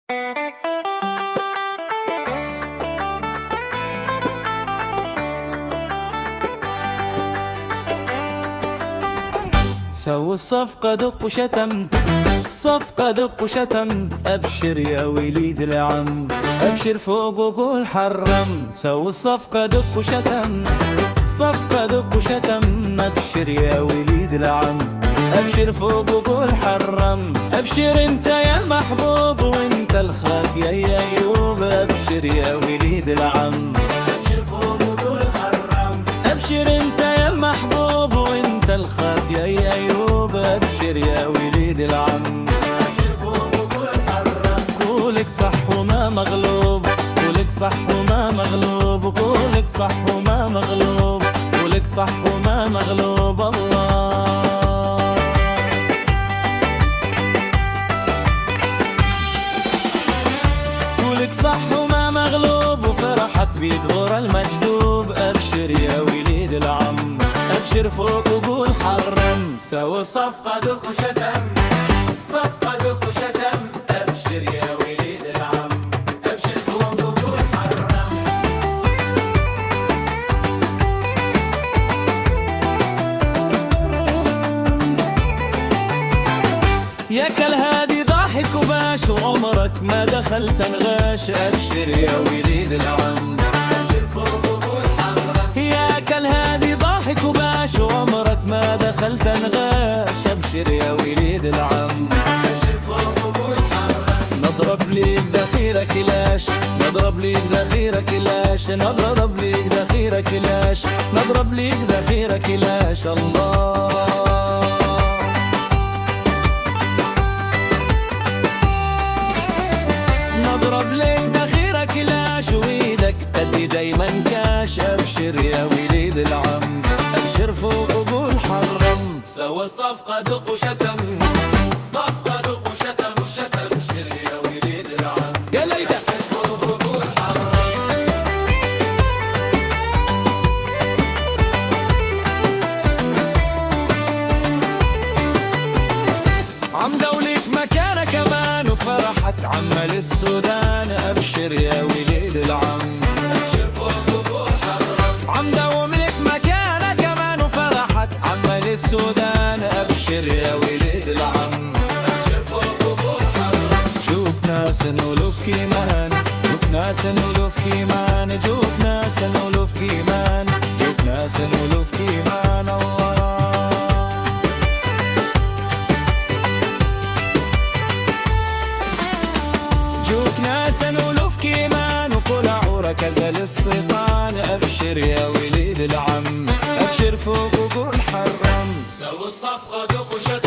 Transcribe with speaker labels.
Speaker 1: سووا الصفقة دق وشتم، الصفقة دق وشتم، أبشر يا وليد العم، أبشر فوق وقول حرم. سووا الصفقة دق وشتم، الصفقة دق وشتم، أبشر يا وليد العم، أبشر فوق وقول حرم. أبشر انت يا المحبوب وانت الخات يا أيوب، أبشر يا وليد العم، أبشر فوق وقول حرم. أبشر انت يا المحبوب وانت الخات يا أيوب، أبشر يا وليد العم، أبشر فوق وقول حرم. قولك صح وما مغلوب، قولك صح وما مغلوب، قولك صح وما مغلوب، قولك صح وما مغلوب. الله قولك صح وما مغلوب، وفرحت بيك غور المجذوب. أبشر يا وليد العم، أبشر فوق وقول حرم. سووا الصفقة دق وشتم، الصفقة دق وشتم، أبشر يا وليد العم، أبشر فوق وقول حرم. يا كالهادي ضاحك وباش وعمرك ما دخلت انغاش. أبشر يا وليد العم، أبشر فوق وقول حرم. يا كالهادي ضاحك وباش وعمرك ما دخلت انغاش. أبشر يا وليد العم، أبشر فوق وقول حرم. نضرب ليك ذخيرة كلاش، نضرب ليك ذخيرة كلاش، نضرب ليك ذخيرة كلاش، نضرب ليك ذخيرة كلاش. الله نضرب لك ذخيرة كلاش، ويدك تدي دايما كاش. أبشر يا وليد العم، أبشر فوق وقول حرم. سوى الصفقة دق وشتم، الصفقة دق وشتم وشتم. أبشر يا وليد العم، قال لي أبشر فوق وقول حرم. عم دولك مكانه كمان وفرحت عمل السودان. أبشر يا وليد العم، أبشر فوق وقول حرم. عم دوملك مكانه كمان وفرحت عمل السودان. أبشر يا وليد العم، أبشر فوق وقول حرم. شوف ناس نولف كيمان، شوف ناس نولف كيمان، شوف ناس نولف كيمان، شوف ناس نولف كيمان. الله جوك ناس نولف كيمان وطلعوا ركزة للسيطان. أبشر يا وليد العم، أبشر فوق وقول حرم. سووا الصفقة دق وشتم.